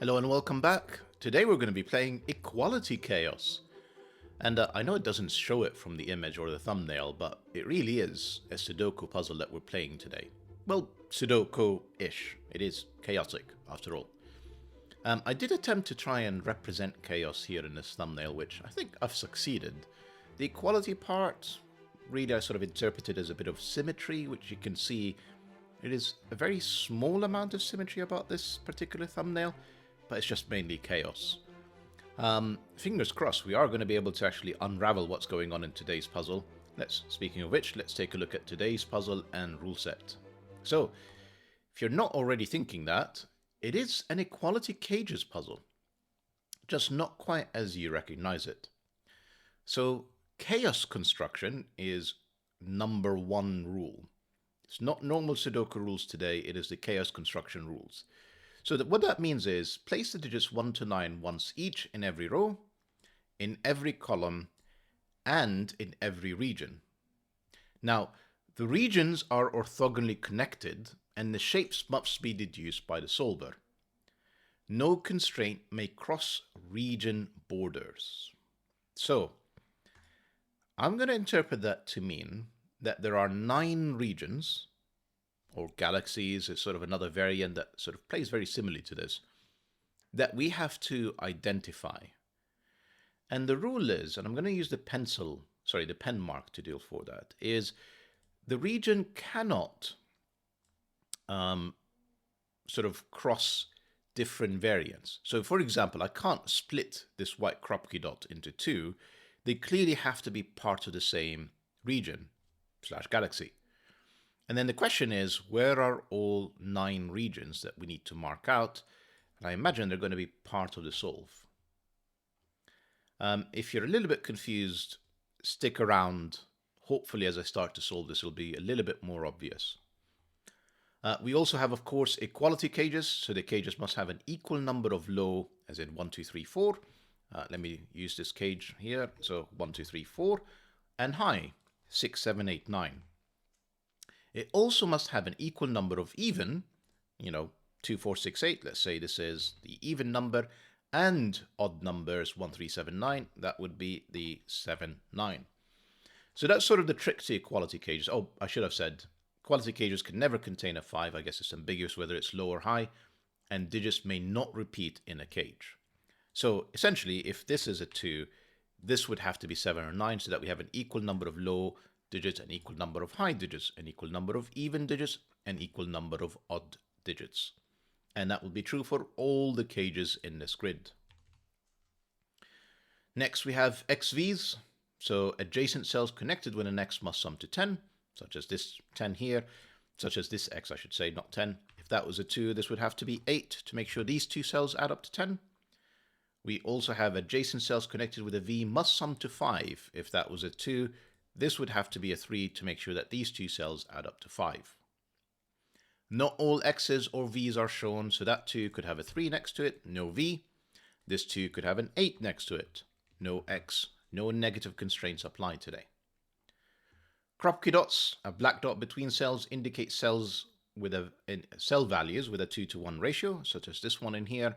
Hello and welcome back. Today we're going to be playing Equality Chaos. And I know it doesn't show it from the image or the thumbnail, but it really is a Sudoku puzzle that we're playing today. Well, Sudoku-ish. It is chaotic, after all. I did attempt to try and represent chaos here in this thumbnail, which I think I've succeeded. The equality part, really I sort of interpreted as a bit of symmetry, which you can see it is a very small amount of symmetry about this particular thumbnail, but it's just mainly chaos. Fingers crossed, we are going to be able to actually unravel what's going on in today's puzzle. Speaking of which, let's take a look at today's puzzle and rule set. So, if you're not already thinking that, it is an equality cages puzzle, just not quite as you recognize it. So, chaos construction is number one rule. It's not normal Sudoku rules today, it is the chaos construction rules. So what that means is place the digits 1 to 9 once each in every row, in every column, and in every region. Now, the regions are orthogonally connected, and the shapes must be deduced by the solver. No constraint may cross region borders. So, I'm going to interpret that to mean that there are 9 regions, or galaxies is sort of another variant that sort of plays very similarly to this, that we have to identify. And the rule is, and I'm going to use the pen mark to deal for that, is the region cannot sort of cross different variants. So for example, I can't split this white crop key dot into 2. They clearly have to be part of the same region / galaxy. And then the question is, where are all 9 regions that we need to mark out? And I imagine they're going to be part of the solve. If you're a little bit confused, stick around. Hopefully, as I start to solve this, it'll be a little bit more obvious. We also have, of course, equality cages. So the cages must have an equal number of low, as in 1, 2, 3, 4. Let me use this cage here. So 1, 2, 3, 4. And high, 6, 7, 8, 9. It also must have an equal number of even, 2, 4, 6, 8. Let's say this is the even number, and odd numbers 1, 3, 7, 9. That would be the 7, 9. So that's sort of the trick to equality cages. Oh, I should have said, equality cages can never contain a 5. I guess it's ambiguous whether it's low or high, and digits may not repeat in a cage. So essentially, if this is a 2, this would have to be 7 or 9 so that we have an equal number of low digits, an equal number of high digits, an equal number of even digits, an equal number of odd digits. And that will be true for all the cages in this grid. Next we have XVs, so adjacent cells connected with an X must sum to 10, such as this 10 here, such as this X I should say, not 10. If that was a 2, this would have to be 8 to make sure these two cells add up to 10. We also have adjacent cells connected with a V must sum to 5. If that was a 2, this would have to be a 3 to make sure that these two cells add up to 5. Not all X's or V's are shown, so that 2 could have a 3 next to it, no V. This 2 could have an 8 next to it, no X. No negative constraints apply today. Crop key dots, a black dot between cells, indicate cells with cell values with a 2 to 1 ratio, such as this one in here.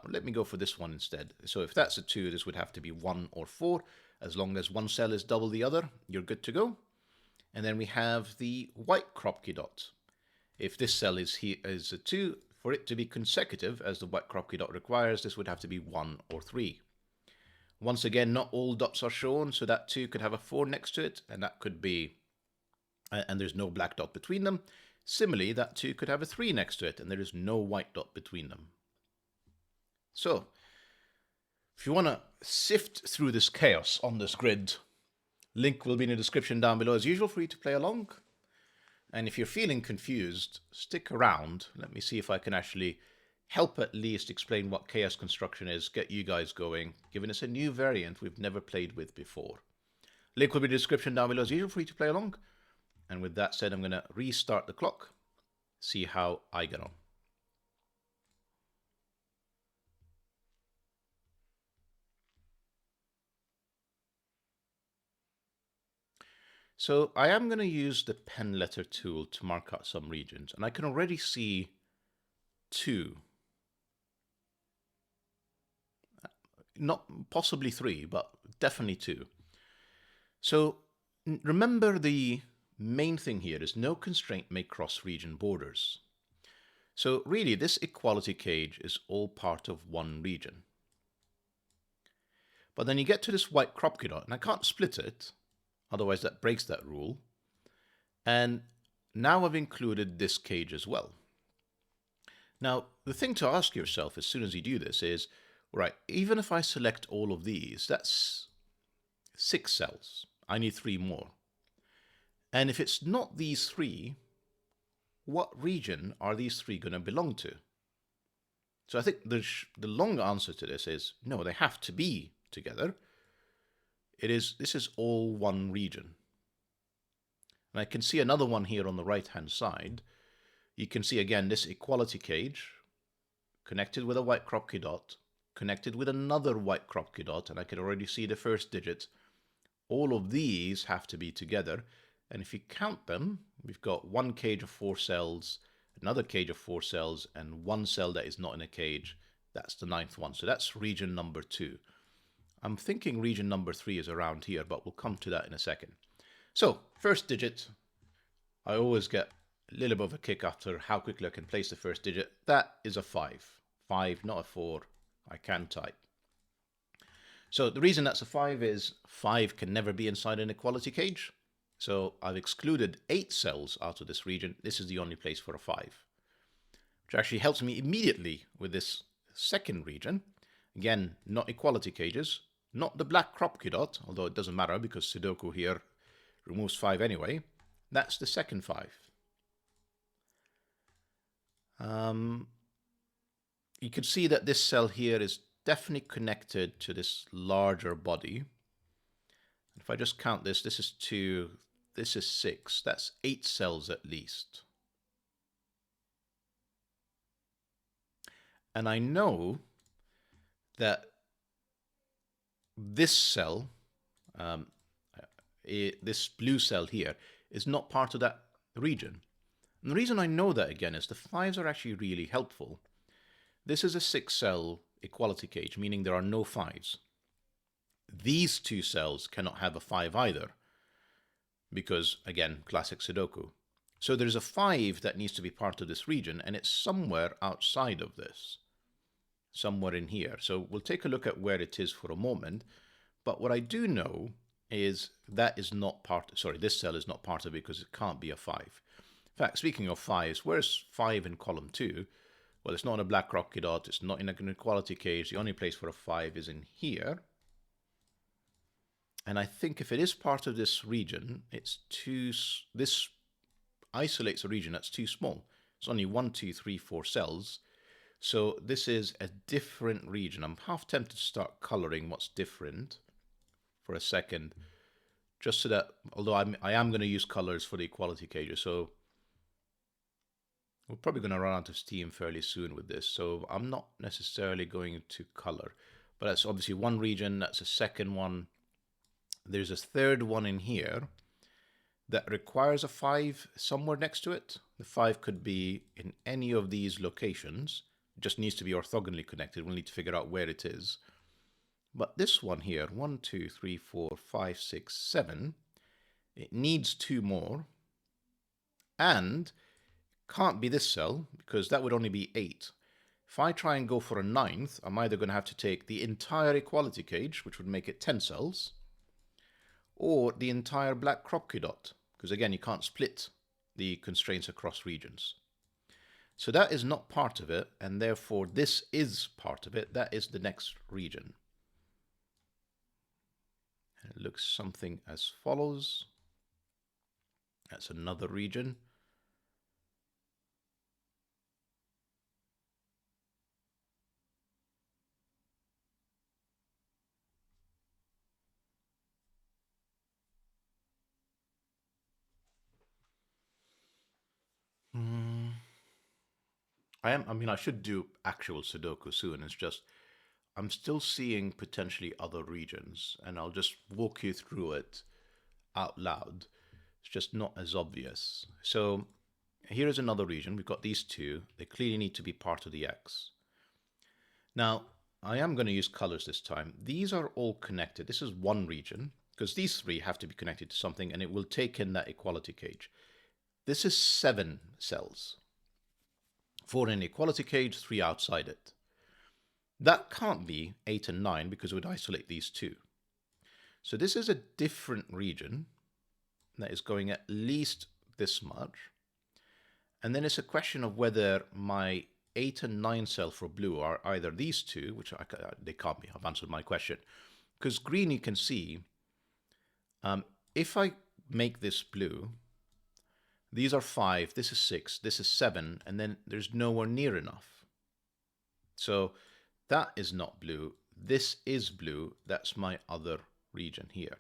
Let me go for this one instead. So if that's a 2, this would have to be 1 or 4. As long as one cell is double the other, you're good to go. And then we have the white crop key dot. If this cell is a 2, for it to be consecutive, as the white crop key dot requires, this would have to be 1 or 3. Once again, not all dots are shown, so that 2 could have a 4 next to it, and that could be, and there's no black dot between them. Similarly, that 2 could have a 3 next to it, and there is no white dot between them. So, if you want to sift through this chaos on this grid, link will be in the description down below as usual for you to play along. And if you're feeling confused, stick around. Let me see if I can actually help at least explain what chaos construction is, get you guys going, giving us a new variant we've never played with before. Link will be in the description down below as usual for you to play along. And with that said, I'm going to restart the clock, see how I get on. So I am going to use the pen letter tool to mark out some regions, and I can already see 2. not possibly 3, but definitely 2. So remember, the main thing here is no constraint may cross region borders. So really, this equality cage is all part of one region. But then you get to this white crop dot, and I can't split it, otherwise that breaks that rule. And now I've included this cage as well. Now, the thing to ask yourself as soon as you do this is, right, even if I select all of these, that's 6 cells. I need 3 more. And if it's not these 3, what region are these 3 going to belong to? So I think the long answer to this is no, they have to be together. This is all one region. And I can see another one here on the right-hand side. You can see again this equality cage connected with a white Kropke dot, connected with another white Kropke dot, and I can already see the first digit. All of these have to be together. And if you count them, we've got one cage of 4 cells, another cage of 4 cells, and one cell that is not in a cage. That's the 9th one. So that's region number 2. I'm thinking region number 3 is around here, but we'll come to that in a second. So first digit, I always get a little bit of a kick after how quickly I can place the first digit. That is a 5. 5, not a 4. I can type. So the reason that's a 5 is 5 can never be inside an equality cage. So I've excluded 8 cells out of this region. This is the only place for a 5, which actually helps me immediately with this second region. Again, not equality cages, not the black Kropke dot, although it doesn't matter because Sudoku here removes 5 anyway. That's the second 5. You can see that this cell here is definitely connected to this larger body. If I just count this, this is 2, this is 6. That's 8 cells at least. And I know that this cell, this blue cell here, is not part of that region. And the reason I know that, again, is the 5s are actually really helpful. This is a 6-cell equality cage, meaning there are no 5s. These 2 cells cannot have a 5 either, because, again, classic Sudoku. So there's a 5 that needs to be part of this region, and it's somewhere outside of this, somewhere in here. So we'll take a look at where it is for a moment. But what I do know is that is not part, sorry, this cell is not part of it because it can't be a 5. In fact, speaking of 5s, where's 5 in column 2? Well, it's not in a black Kropke dot, it's not in an equality cage. The only place for a 5 is in here. And I think if it is part of this region, this isolates a region that's too small. It's only 1, 2, 3, 4 cells. So this is a different region. I'm half tempted to start coloring what's different for a second, just so that, although I am going to use colors for the equality cages, so we're probably going to run out of steam fairly soon with this, so I'm not necessarily going to color. But that's obviously one region, that's a second one. There's a third one in here that requires a 5 somewhere next to it. The 5 could be in any of these locations. It just needs to be orthogonally connected. We'll need to figure out where it is. But this one here, 1, 2, 3, 4, 5, 6, 7, it needs 2 more. And can't be this cell, because that would only be 8. If I try and go for a 9th, I'm either going to have to take the entire equality cage, which would make it 10 cells, or the entire black Kropke dot, because again, you can't split the constraints across regions. So that is not part of it, and therefore this is part of it. That is the next region. And it looks something as follows. That's another region. I should do actual Sudoku soon. It's just, I'm still seeing potentially other regions, and I'll just walk you through it out loud. It's just not as obvious. So here is another region. We've got these 2. They clearly need to be part of the X. Now, I am going to use colors this time. These are all connected. This is one region, because these three have to be connected to something, and it will take in that equality cage. This is 7 cells. 4 in the equality cage, 3 outside it. That can't be 8 and 9 because it would isolate these two. So this is a different region that is going at least this much. And then it's a question of whether my 8 and 9 cell for blue are either these two, which they can't be. I've answered my question. Because green, you can see, if I make this blue, these are 5, this is 6, this is 7, and then there's nowhere near enough. So that is not blue. This is blue. That's my other region here.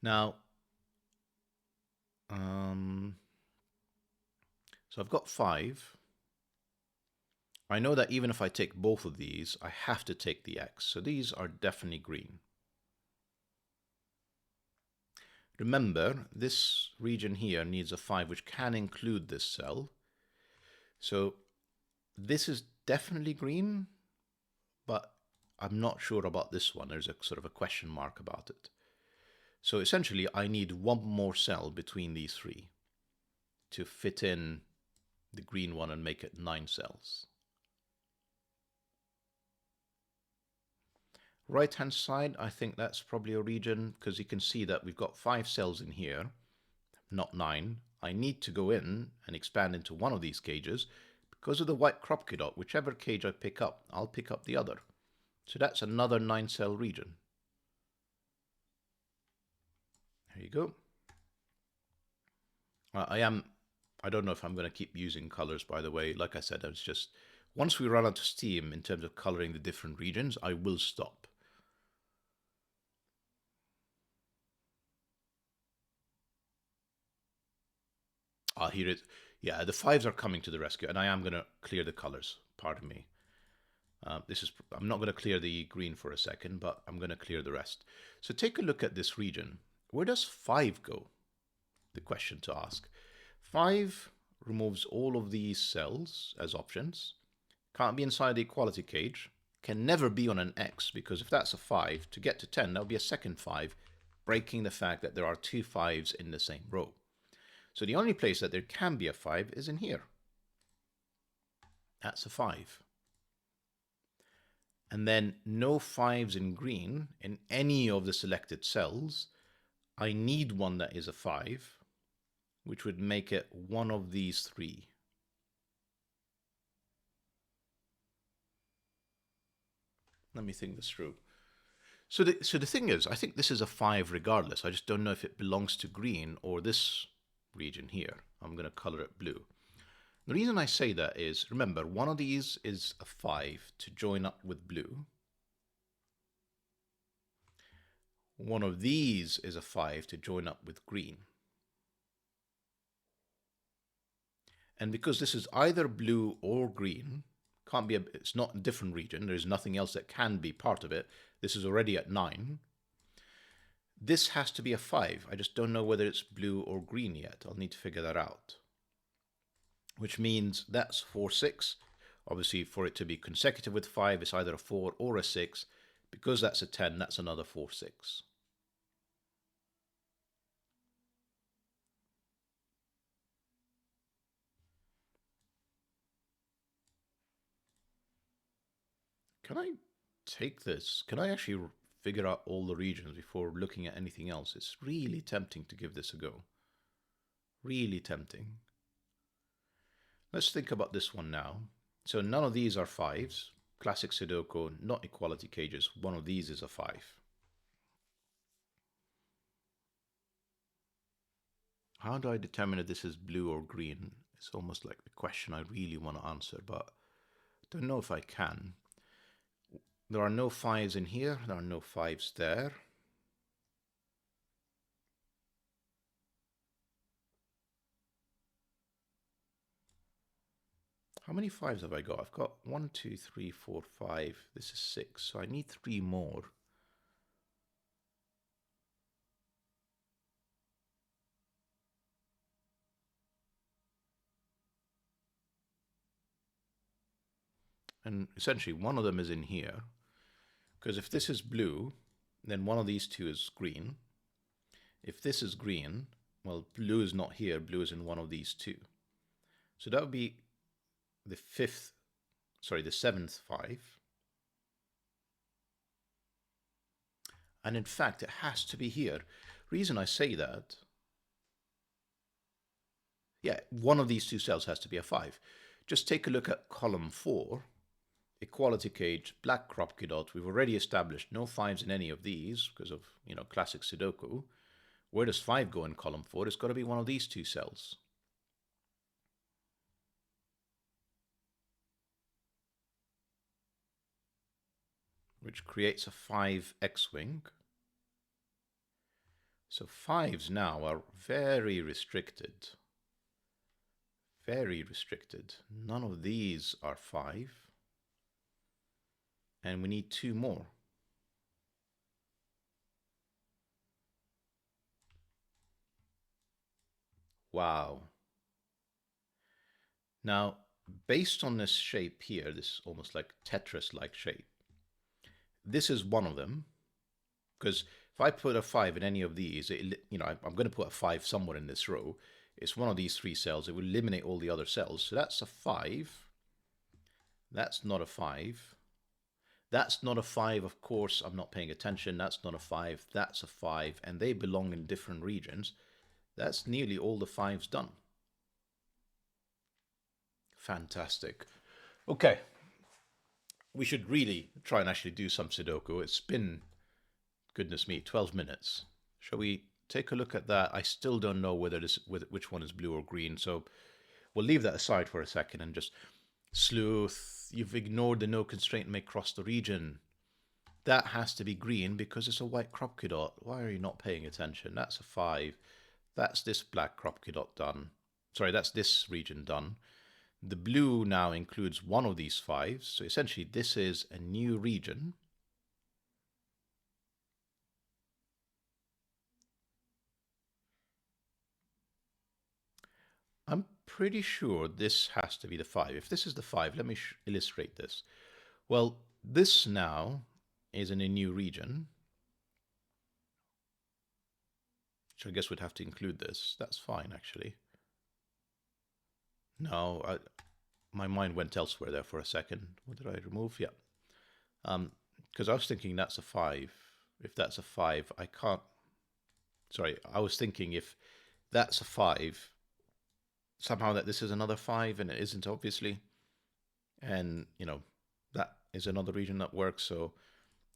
Now, so I've got 5. I know that even if I take both of these, I have to take the X. So these are definitely green. Remember, this region here needs a 5, which can include this cell. So this is definitely green, but I'm not sure about this one. There's a sort of a question mark about it. So essentially, I need one more cell between these three to fit in the green one and make it 9 cells. Right-hand side, I think that's probably a region, because you can see that we've got 5 cells in here, not 9. I need to go in and expand into one of these cages. Because of the white Kropke dot, whichever cage I pick up, I'll pick up the other. So that's another 9-cell region. There you go. I don't know if I'm going to keep using colors, by the way. Like I said, it's just, once we run out of steam in terms of coloring the different regions, I will stop. Here it is. Yeah, the 5s are coming to the rescue, and I am going to clear the colors. Pardon me. I'm not going to clear the green for a second, but I'm going to clear the rest. So take a look at this region. Where does 5 go? The question to ask. 5 removes all of these cells as options. Can't be inside the equality cage. Can never be on an X, because if that's a 5, to get to 10, that'll be a second 5, breaking the fact that there are 2 5s in the same row. So the only place that there can be a 5 is in here. That's a 5. And then no 5s in green in any of the selected cells. I need one that is a 5, which would make it one of these 3. Let me think this through. So the thing is, I think this is a 5 regardless. I just don't know if it belongs to green or this region here. I'm going to color it blue. The reason I say that is, remember, one of these is a 5 to join up with blue. One of these is a 5 to join up with green. And because this is either blue or green, it's not a different region, there's nothing else that can be part of it. This is already at 9. This has to be a 5. I just don't know whether it's blue or green yet. I'll need to figure that out. Which means that's 4, 6. Obviously, for it to be consecutive with 5, it's either a 4 or a 6. Because that's a 10, that's another 4, 6. Can I take this? Can I actually figure out all the regions before looking at anything else? It's really tempting to give this a go. Really tempting. Let's think about this one now. So none of these are 5s. Classic Sudoku, not equality cages. One of these is a 5. How do I determine if this is blue or green? It's almost like the question I really want to answer, but I don't know if I can. There are no 5s in here. There are no 5s there. How many 5s have I got? I've got 1, 2, 3, 4, 5. This is 6, so I need 3 more. and essentially one of them is in here, because if this is blue, then one of these two is green. If this is green, well, blue is not here, blue is in one of these two. So that would be the seventh 5. And in fact, it has to be here. Reason I say that, yeah, one of these two cells has to be a 5. Just take a look at column 4, equality cage, black crop dot. We've already established no 5s in any of these because of, classic Sudoku. Where does 5 go in column 4? It's got to be one of these two cells. Which creates a 5 X-wing. So 5s now are very restricted. Very restricted. None of these are 5. And we need 2 more. Wow. Now, based on this shape here, this almost like Tetris-like shape, this is one of them. Because if I put a 5 in any of these, I'm going to put a 5 somewhere in this row. It's one of these 3 cells. It will eliminate all the other cells. So that's a 5. That's not a 5. That's not a 5, of course. I'm not paying attention. That's not a 5. That's a 5. And they belong in different regions. That's nearly all the 5s done. Fantastic. Okay. We should really try and actually do some Sudoku. It's been, goodness me, 12 minutes. Shall we take a look at that? I still don't know which one is blue or green, so we'll leave that aside for a second and just... Sleuth, you've ignored the no constraint may cross the region. That has to be green because it's a white crop dot. Why are you not paying attention? That's a 5. That's this black crop dot done. Sorry, that's this region done. The blue now includes one of these 5s. So essentially this is a new region. I'm pretty sure this has to be the 5. If this is the 5, let me illustrate this. Well, this now is in a new region. So I guess we'd have to include this. That's fine, actually. No, my mind went elsewhere there for a second. What did I remove? Yeah. Because I was thinking that's a 5. If that's a 5, I can't... Sorry, I was thinking if that's a 5... somehow that this is another 5, and it isn't, obviously. And, that is another region that works, so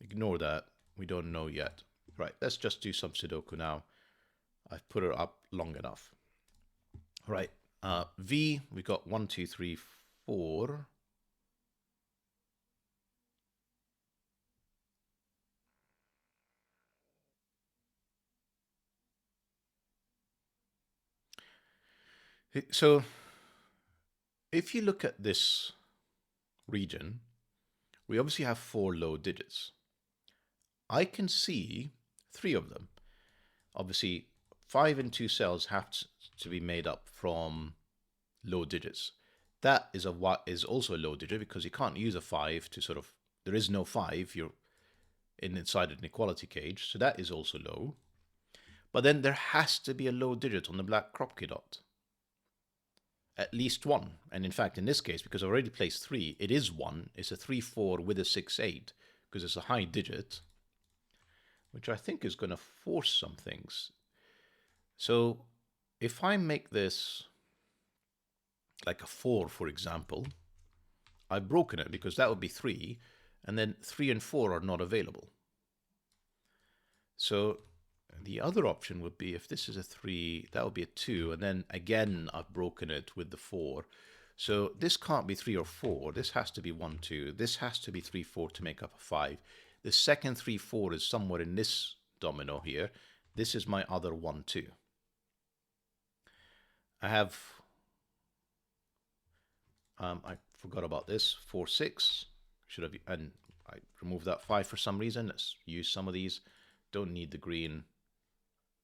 ignore that. We don't know yet. Right, let's just do some Sudoku now. I've put it up long enough. Right, V, we got 1, 2, 3, 4. So if you look at this region, we obviously have 4 low digits. I can see 3 of them. Obviously, 5 and 2 cells have to be made up from low digits. That is also a low digit because you can't use a 5 to sort of... There is no 5. You're inside an equality cage, so that is also low. But then there has to be a low digit on the black crop dot. At least 1. And in fact, in this case, because I've already placed 3, it is 1. It's a 3-4 with a 6-8 because it's a high digit, which I think is going to force some things. So if I make this like a 4, for example, I've broken it because that would be 3, and then 3 and 4 are not available. So the other option would be if this is a 3, that would be a 2, and then again I've broken it with the 4. So this can't be 3 or 4. This has to be 1, 2. This has to be 3, 4 to make up a 5. The second 3, 4 is somewhere in this domino here. This is my other 1, 2. I have... I forgot about this. 4, 6. Should have... And I removed that 5 for some reason. Let's use some of these. Don't need the green.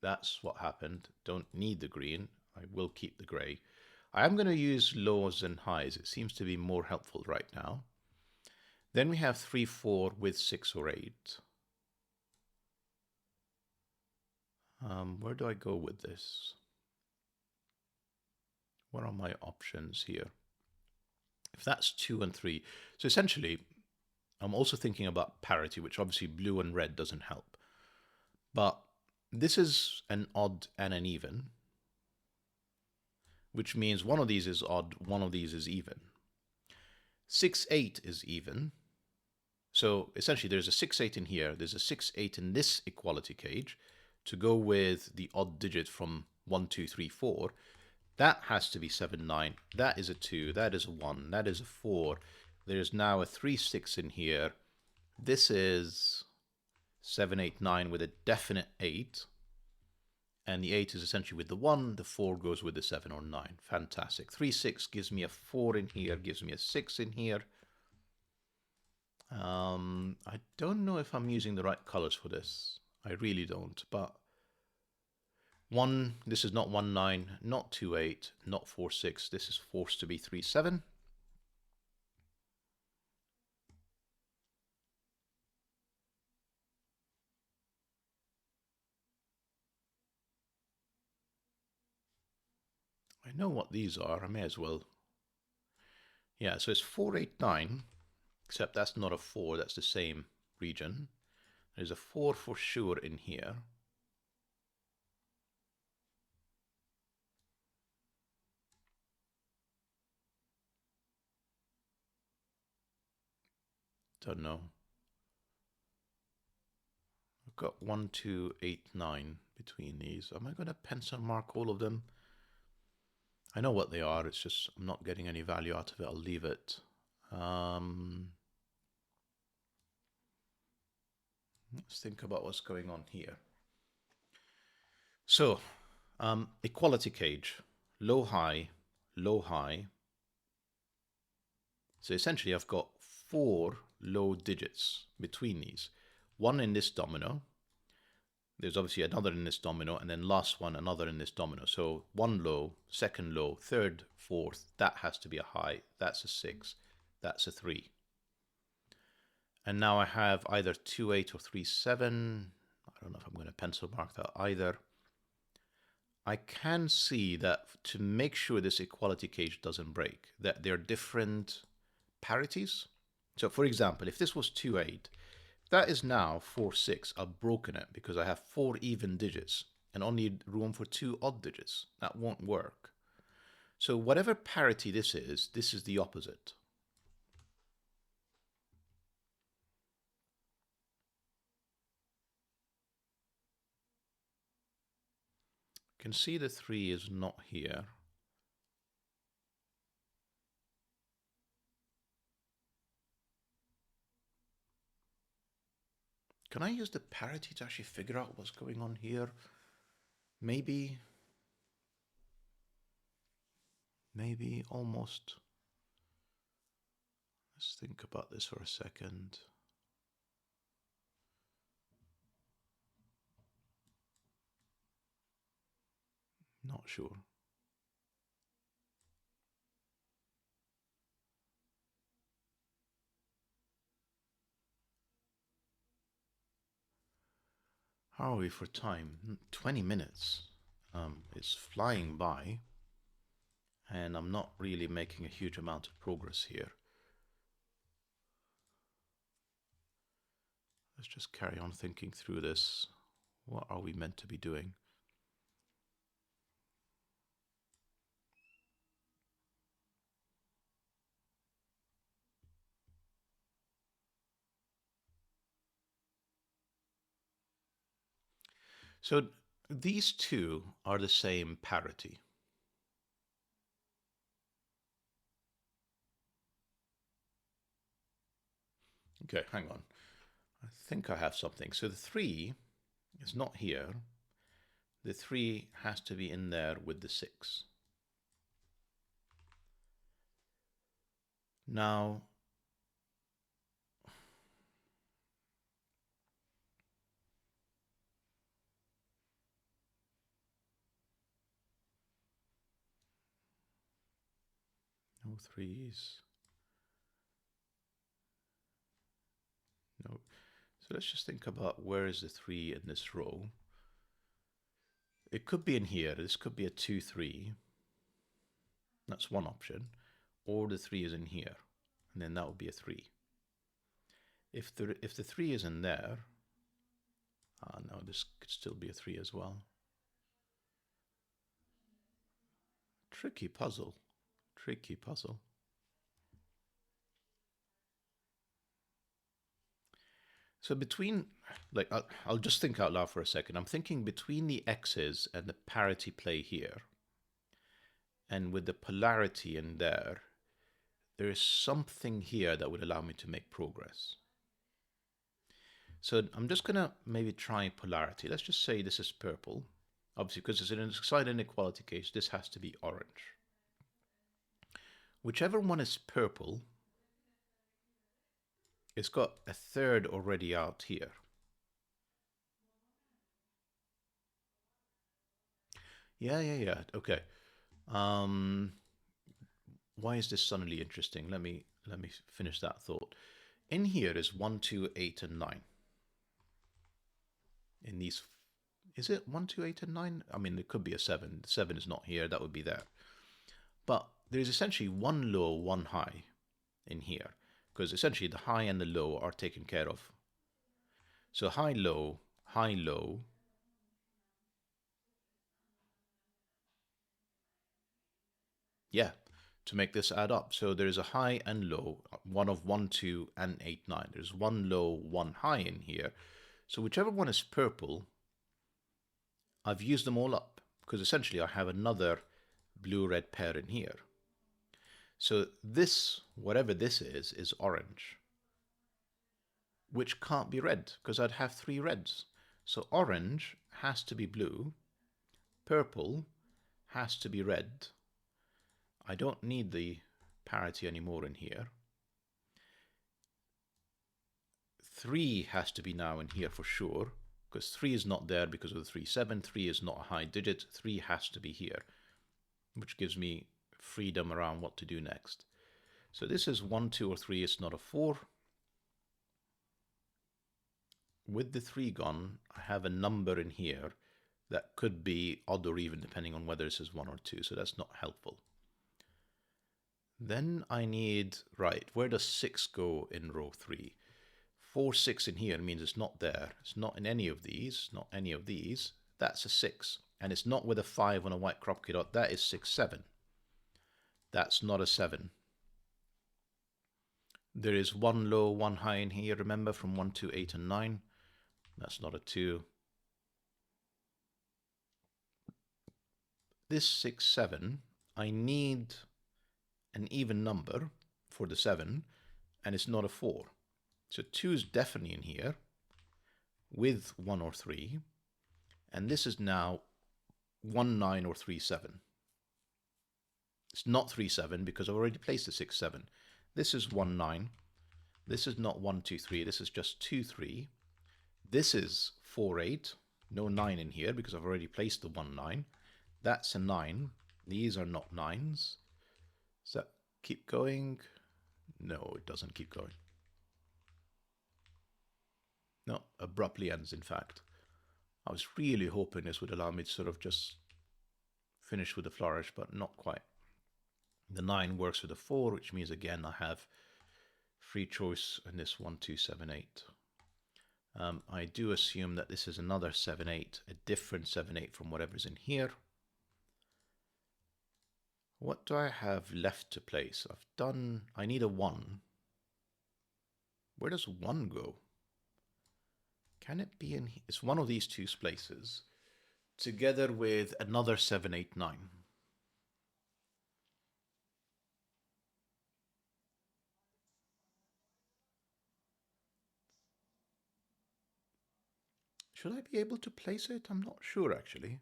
That's what happened. Don't need the green. I will keep the gray. I am going to use lows and highs. It seems to be more helpful right now. Then we have 3, 4 with 6 or 8. Where do I go with this? What are my options here? If that's 2 and 3, so essentially, I'm also thinking about parity, which obviously blue and red doesn't help. But this is an odd and an even, which means one of these is odd, one of these is even. 6, 8 is even. So essentially there's a 6, 8 in here, there's a 6, 8 in this equality cage. To go with the odd digit from 1, 2, 3, 4, that has to be 7, 9. That is a 2, that is a 1, that is a 4. There's now a 3, 6 in here. This is 7, 8, 9 with a definite 8. And the 8 is essentially with the 1, the 4 goes with the 7 or 9. Fantastic. 3, 6 gives me a 4 in here, gives me a 6 in here. I don't know if I'm using the right colors for this. I really don't, but 1, this is not 1, 9, not 2, 8, not 4, 6. This is forced to be 3, 7. I know what these are. I may as well. Yeah, so it's 4, 8, 9, except that's not a 4. That's the same region. There's a 4 for sure in here. Don't know. I've got 1, 2, 8, 9 between these. Am I going to pencil mark all of them? I know what they are. It's just I'm not getting any value out of it. I'll leave it. Let's think about what's going on here. So, equality cage, low, high, low, high. So essentially I've got 4 low digits between these. 1 in this domino. There's obviously another in this domino, and then last one, another in this domino. So 1 low, 2nd low, 3rd, 4th, that has to be a high. That's a 6, that's a 3. And now I have either 2, 8 or 3, 7. I don't know if I'm going to pencil mark that either. I can see that to make sure this equality cage doesn't break, that there are different parities. So for example, if this was 2, 8, that is now 4, 6. I've broken it because I have 4 even digits and only room for 2 odd digits. That won't work. So whatever parity this is the opposite. You can see the 3 is not here. Can I use the parity to actually figure out what's going on here? Maybe almost. Let's think about this for a second. Not sure. How are we for time? 20 minutes. It's flying by, and I'm not really making a huge amount of progress here. Let's just carry on thinking through this. What are we meant to be doing? So these two are the same parity. Okay, hang on. I think I have something. So the 3 is not here. The 3 has to be in there with the 6. Now, no 3s. So let's just think about where is the 3 in this row. It could be in here. This could be a 2, 3. That's one option. Or the 3 is in here. And then that would be a 3. If the 3 is in there, no, this could still be a 3 as well. Tricky puzzle. Tricky puzzle. So between, like, I'll just think out loud for a second. I'm thinking between the x's and the parity play here, and with the polarity in there, there is something here that would allow me to make progress. So I'm just going to maybe try polarity. Let's just say this is purple. Obviously, because it's an side inequality case, this has to be orange. Whichever one is purple, it's got a third already out here. Yeah. Okay. Why is this suddenly interesting? Let me finish that thought. In here is 1, 2, 8, and 9. In these, is it 1, 2, 8, and 9? I mean, there could be a 7. The 7 is not here. That would be there. But there's essentially one low, one high in here, because essentially the high and the low are taken care of. So high, low, high, low. Yeah, to make this add up. So there's a high and low, one of 1, 2, and 8, 9. There's one low, one high in here. So whichever one is purple, I've used them all up, because essentially I have another blue-red pair in here. So this, whatever this is orange, which can't be red, because I'd have 3 reds. So orange has to be blue, purple has to be red. I don't need the parity anymore in here. 3 has to be now in here for sure, because 3 is not there because of the 3, 7. 3 is not a high digit. 3 has to be here, which gives me freedom around what to do next. So this is 1, 2, or 3. It's not a 4. With the 3 gone, I have a number in here that could be odd or even depending on whether this is 1 or 2. So that's not helpful. Then I need, right, where does 6 go in row 3? 4, 6 in here means it's not there. It's not in any of these, not any of these. That's a 6. And it's not with a 5 on a white crop dot. That is 6, 7. That's not a 7. There is one low, one high in here, remember, from 1, 2, 8, and 9. That's not a 2. This 6, 7, I need an even number for the 7, and it's not a 4. So 2 is definitely in here with 1 or 3, and this is now 1, 9 or 3, 7. It's not 3, 7 because I've already placed the 6, 7. This is 1, 9. This is not 1, 2, 3. This is just 2, 3. This is 4, 8. No 9 in here because I've already placed the 1, 9. That's a 9. These are not 9s. Does that keep going? No, it doesn't keep going. No, abruptly ends, in fact. I was really hoping this would allow me to sort of just finish with a flourish, but not quite. The 9 works with a 4, which means, again, I have free choice in this 1, 2, 7, 8. I do assume that this is another 7, 8, a different 7, 8 from whatever's in here. What do I have left to place? I need a 1. Where does 1 go? Can it be in here? It's one of these two places, together with another 7, 8, 9. Should I be able to place it? I'm not sure, actually.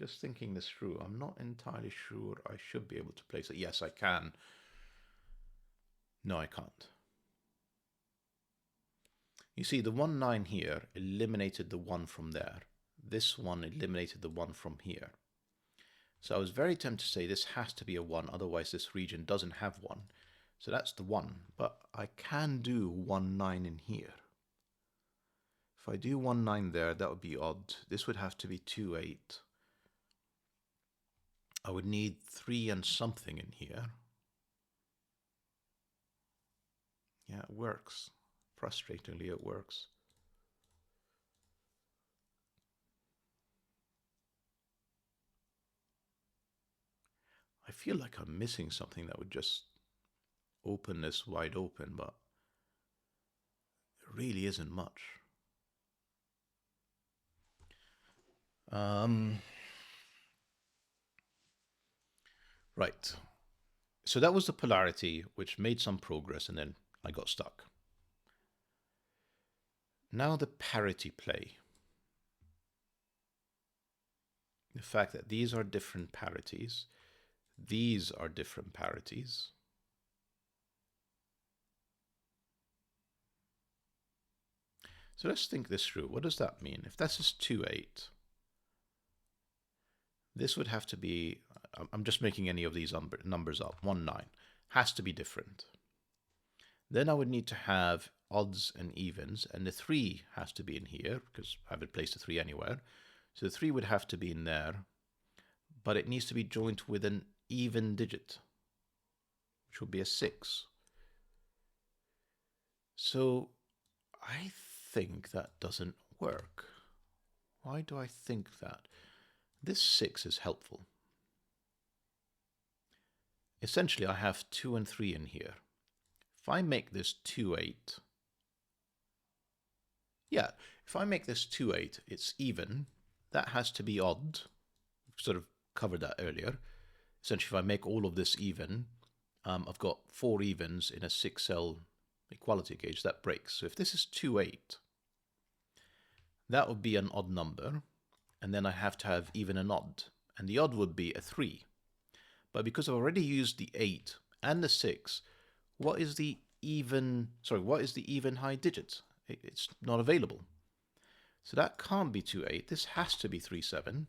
Just thinking this through, I'm not entirely sure I should be able to place it. Yes, I can. No, I can't. You see, the 1, 9 here eliminated the 1 from there. This one eliminated the 1 from here. So I was very tempted to say this has to be a 1, otherwise this region doesn't have 1. So that's the 1. But I can do 1, 9 in here. If I do 1, 9 there, that would be odd. This would have to be 2, 8. I would need 3 and something in here. Yeah, it works. Frustratingly, it works. I feel like I'm missing something that would just open this wide open, but there really isn't much. Right. So that was the polarity, which made some progress, and then I got stuck. Now the parity play. The fact that these are different parities, these are different parities. So let's think this through. What does that mean? If this is 2, 8, this would have to be, I'm just making any of these numbers up, 1, 9, has to be different. Then I would need to have odds and evens, and the 3 has to be in here, because I haven't placed a 3 anywhere. So the 3 would have to be in there, but it needs to be joined with an even digit, which would be a 6. So I think that doesn't work. Why do I think that? This 6 is helpful. Essentially, I have 2 and 3 in here. If I make this 2, 8, yeah, if I make this 2, 8, it's even. That has to be odd. Sort of covered that earlier. Essentially, if I make all of this even, I've got 4 evens in a 6-cell equality gauge. That breaks. So if this is 2, 8, that would be an odd number. And then I have to have even and odd. And the odd would be a 3. But because I've already used the 8 and the 6, what is the even high digit? It's not available. So that can't be 2, 8. This has to be 3, 7.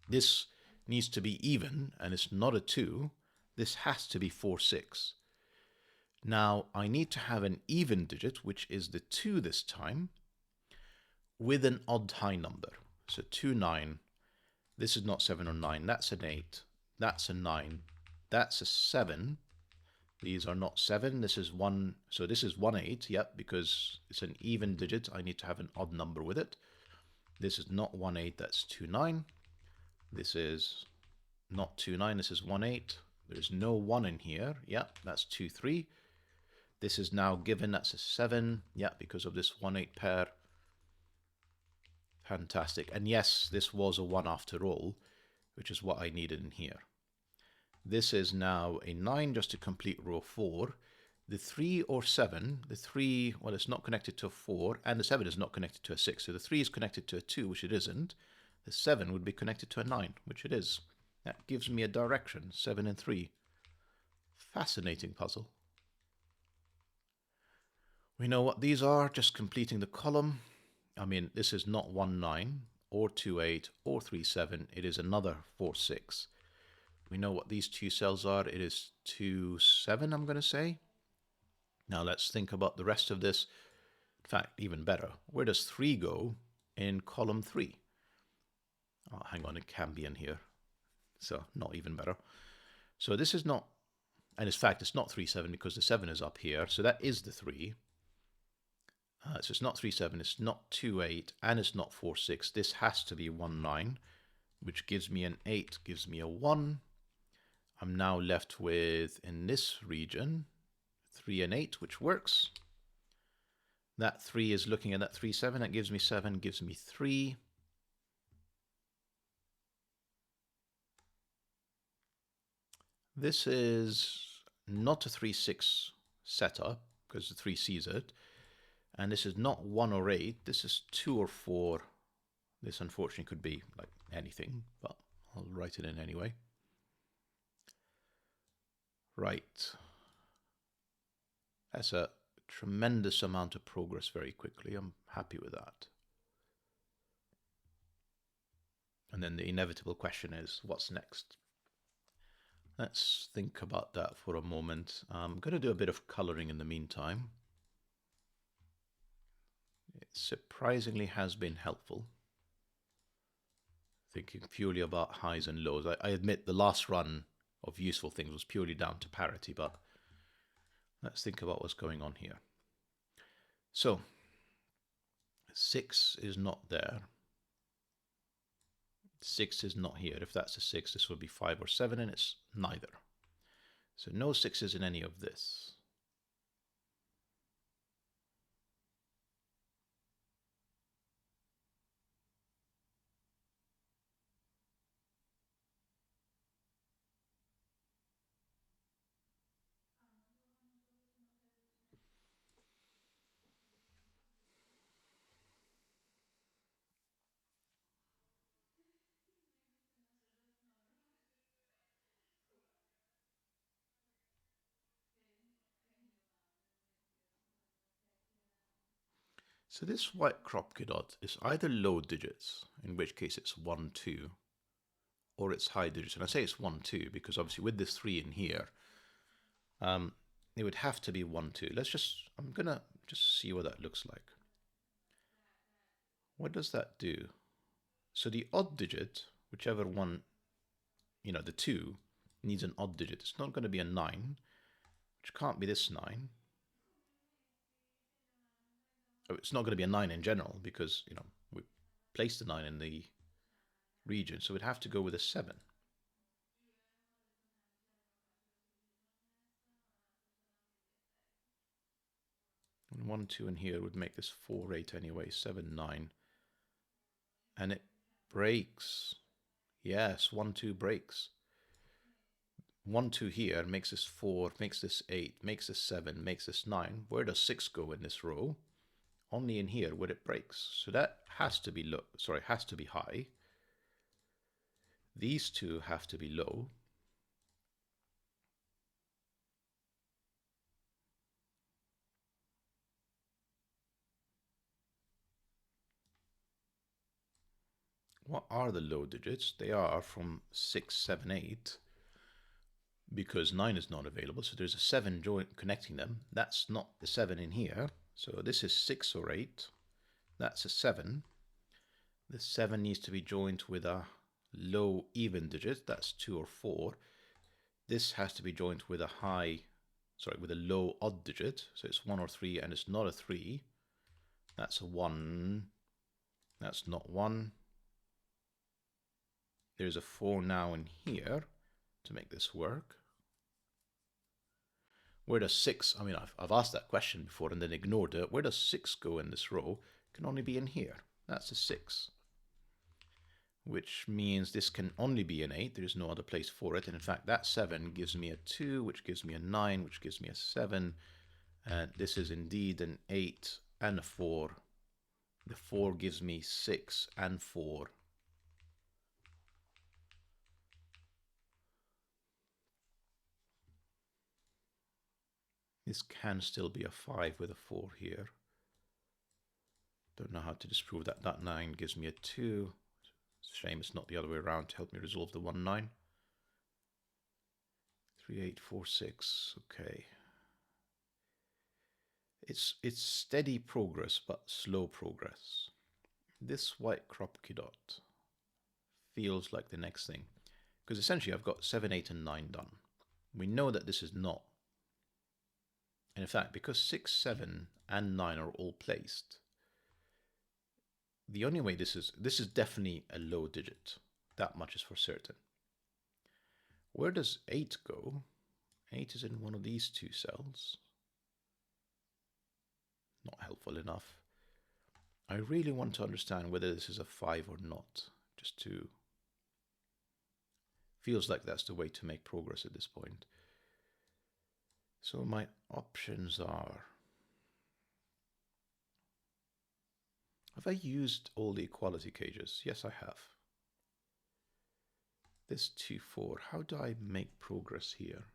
This needs to be even, and it's not a 2. This has to be 4, 6. Now, I need to have an even digit, which is the 2 this time, with an odd high number. So 2, 9. This is not 7 or 9. That's an 8. That's a 9. That's a 7. These are not 7. This is 1. So this is 1, 8. Yep, because it's an even digit. I need to have an odd number with it. This is not 1, 8. That's 2, 9. This is not 2, 9. This is 1, 8. There's no 1 in here. Yep, that's 2, 3. This is now given. That's a 7. Yep, because of this 1, 8 pair. Fantastic. And yes, this was a 1 after all, which is what I needed in here. This is now a 9 just to complete row 4. The 3 or 7, the 3, well, it's not connected to a 4, and the 7 is not connected to a 6. So the 3 is connected to a 2, which it isn't. The 7 would be connected to a 9, which it is. That gives me a direction, 7 and 3. Fascinating puzzle. We know what these are, just completing the column. I mean, this is not 1, 9, or 2, 8, or 3, 7. It is another 4, 6. We know what these 2 cells are. It is 2, 7, I'm going to say. Now let's think about the rest of this. In fact, even better. Where does 3 go in column 3? Oh, hang on, it can be in here. So not even better. So this is not, and in fact, it's not 3, 7 because the 7 is up here. So that is the 3. So it's not 3, 7, it's not 2, 8, and it's not 4, 6. This has to be 1, 9, which gives me an 8, gives me a 1. I'm now left with, in this region, 3 and 8, which works. That 3 is looking at that 3, 7. That gives me 7, gives me 3. This is not a 3, 6 setup, because the 3 sees it. And this is not 1 or 8. This is 2 or 4. This, unfortunately, could be like anything, but I'll write it in anyway. Right. That's a tremendous amount of progress very quickly. I'm happy with that. And then the inevitable question is, what's next? Let's think about that for a moment. I'm going to do a bit of coloring in the meantime. It surprisingly has been helpful. Thinking purely about highs and lows. I admit the last run of useful things was purely down to parity, but let's think about what's going on here. So 6 is not there. 6 is not here. If that's a 6, this would be 5 or 7, and it's neither. So no 6s in any of this. So this white crop dot is either low digits, in which case it's 1, 2, or it's high digits. And I say it's 1, 2 because obviously with this 3 in here, it would have to be 1, 2. I'm gonna just see what that looks like. What does that do? So the odd digit, whichever one, the 2, needs an odd digit. It's not going to be a 9, which can't be this 9. Oh, it's not going to be a 9 in general because, we placed the 9 in the region. So we'd have to go with a 7. And 1, 2 in here would make this 4, 8 anyway, 7, 9. And it breaks. Yes, 1, 2 breaks. 1, 2 here makes this 4, makes this 8, makes this 7, makes this 9. Where does 6 go in this row? Only in here where it breaks. So that has to be low. Sorry, has to be high. These two have to be low. What are the low digits? They are from 6, 7, 8, because 9 is not available. So there's a 7 connecting them. That's not the 7 in here. So this is 6 or 8. That's a 7. The 7 needs to be joined with a low even digit. That's 2 or 4. This has to be joined with with a low odd digit. So it's 1 or 3, and it's not a 3. That's a 1. That's not 1. There's a 4 now in here to make this work. Where does 6, I mean, I've asked that question before and then ignored it. Where does 6 go in this row? It can only be in here. That's a 6. Which means this can only be an 8. There's no other place for it. And in fact, that 7 gives me a 2, which gives me a 9, which gives me a 7. And this is indeed an 8 and a 4. The 4 gives me 6 and 4. This can still be a 5 with a 4 here. Don't know how to disprove that. That 9 gives me a 2. It's a shame it's not the other way around to help me resolve the 1, 9. 3, 8, 4, 6. Okay. It's steady progress, but slow progress. This white crop dot feels like the next thing. Because essentially I've got 7, 8, and 9 done. We know that this is not. And in fact, because 6, 7, and 9 are all placed, the only way this is definitely a low digit. That much is for certain. Where does 8 go? 8 is in one of these two cells. Not helpful enough. I really want to understand whether this is a 5 or not. Just to... Feels like that's the way to make progress at this point. So my options are... Have I used all the equality cages? Yes, I have. This 2, 4. How do I make progress here?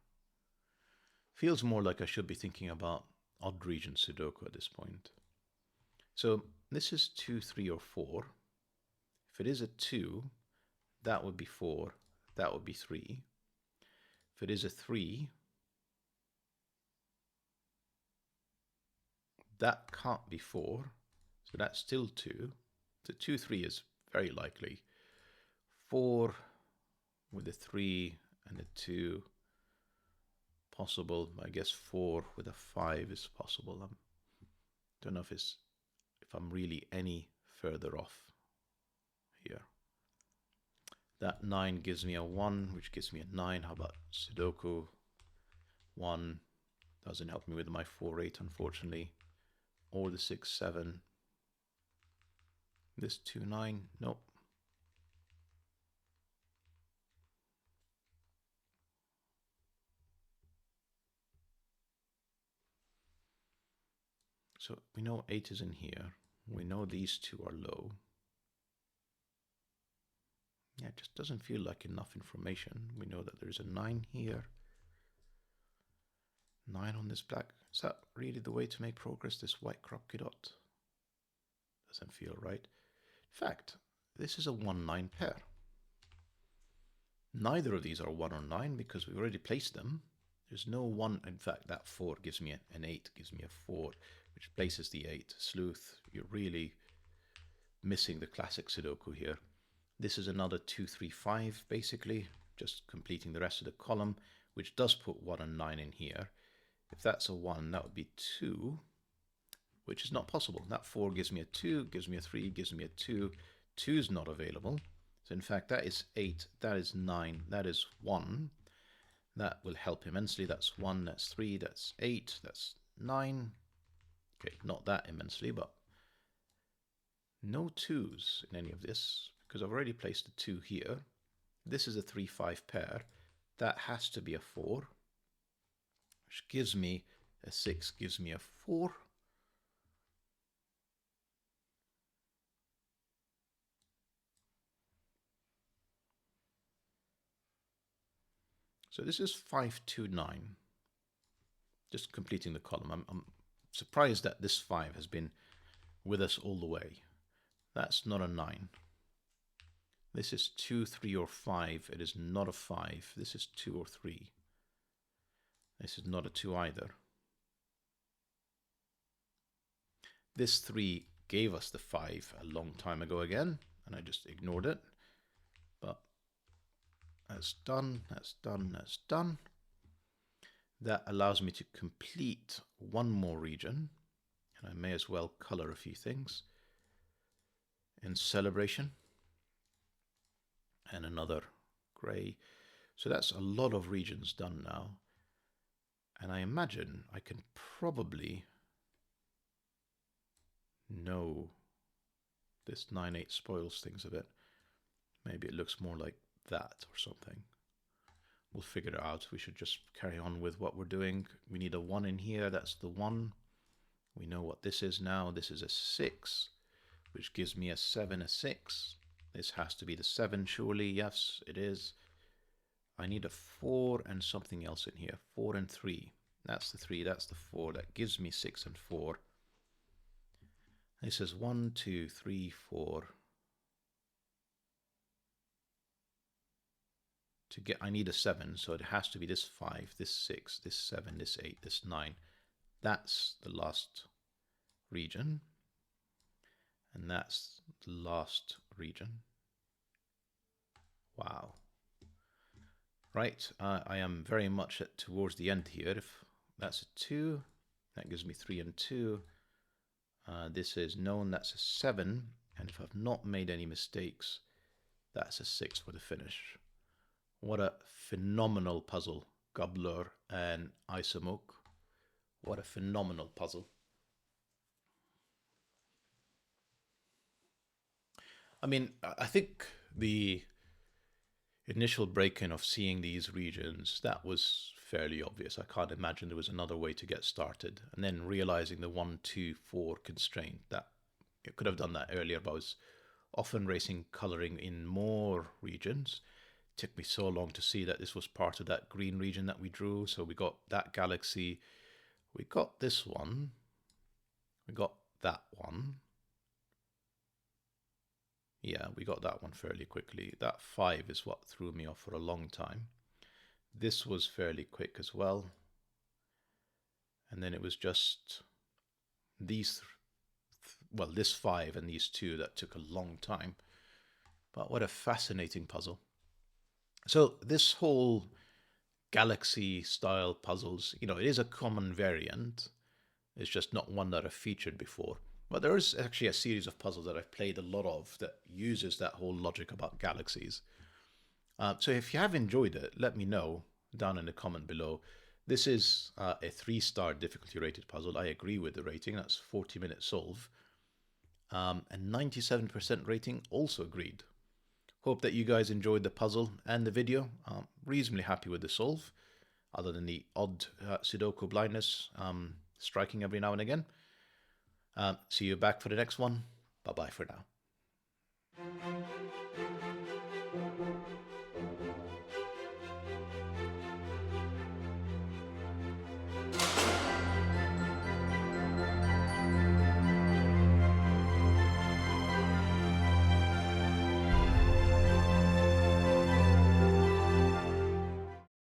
Feels more like I should be thinking about odd region Sudoku at this point. So this is 2, 3, or 4. If it is a 2, that would be 4. That would be 3. If it is a 3, that can't be 4. So that's still 2. The 2, 3 is very likely. 4 with the 3 and the 2 possible. I guess 4 with a 5 is possible. I don't know if I'm really any further off here. That 9 gives me a 1, which gives me a 9. How about Sudoku? 1 doesn't help me with my 4, 8, unfortunately. Or the 6, 7. This 2, 9, nope. So we know 8 is in here. We know these 2 are low. Yeah, it just doesn't feel like enough information. We know that there's a 9 here. 9 on this black. Is that really the way to make progress, this white croppy dot? Doesn't feel right. In fact, this is a 1-9 pair. Neither of these are 1 or 9 because we've already placed them. There's no 1. In fact, that 4 gives me an 8, gives me a 4, which places the 8. Sleuth, you're really missing the classic Sudoku here. This is another 2, 3, 5, basically, just completing the rest of the column, which does put 1 and 9 in here. If that's a 1, that would be 2, which is not possible. That 4 gives me a 2, gives me a 3, gives me a 2. 2 is not available. So in fact, that is 8, that is 9, that is 1. That will help immensely. That's 1, that's 3, that's 8, that's 9. Okay, not that immensely, but no 2s in any of this, because I've already placed a 2 here. This is a 3, 5 pair. That has to be a 4, which gives me a 6, gives me a 4. So this is 5, 2, 9. Just completing the column. I'm surprised that this 5 has been with us all the way. That's not a 9. This is 2, 3, or 5. It is not a 5. This is 2 or 3. This is not a 2 either. This 3 gave us the 5 a long time ago again, and I just ignored it. But that's done, that's done, that's done. That allows me to complete one more region, and I may as well color a few things. In celebration, and another gray. So that's a lot of regions done now. And I imagine I can probably know this 9-8 spoils things a bit. Maybe it looks more like that or something. We'll figure it out. We should just carry on with what we're doing. We need a 1 in here. That's the 1. We know what this is now. This is a 6, which gives me a 7, a 6. This has to be the 7, surely. Yes, it is. I need a 4 and something else in here. 4 and 3. That's the 3, that's the 4. That gives me 6 and 4. This is 1, 2, 3, 4. To get, I need a 7, so it has to be this 5, this 6, this 7, this 8, this 9. That's the last region. And that's the last region. Wow. Right, I am very much towards the end here. If that's a 2, that gives me 3 and 2. This is known, that's a 7. And if I've not made any mistakes, that's a 6 for the finish. What a phenomenal puzzle, gUBBLOR and Isamook. What a phenomenal puzzle. I mean, I think the initial break-in of seeing these regions, that was fairly obvious. I can't imagine there was another way to get started. And then realizing the 1, 2, 4 constraint, that I could have done that earlier, but I was often racing coloring in more regions. It took me so long to see that this was part of that green region that we drew. So we got that galaxy, we got this one, we got that one. Yeah, we got that one fairly quickly. That 5 is what threw me off for a long time. This was fairly quick as well. And then it was just these well, this 5 and these 2 that took a long time. But what a fascinating puzzle. So this whole galaxy style puzzles, it is a common variant. It's just not one that I've featured before. But there is actually a series of puzzles that I've played a lot of that uses that whole logic about galaxies. So if you have enjoyed it, let me know down in the comment below. This is a 3-star difficulty rated puzzle. I agree with the rating. That's 40-minute solve. And 97% rating also agreed. Hope that you guys enjoyed the puzzle and the video. Reasonably happy with the solve, other than the odd Sudoku blindness striking every now and again. See you back for the next one. Bye-bye for now.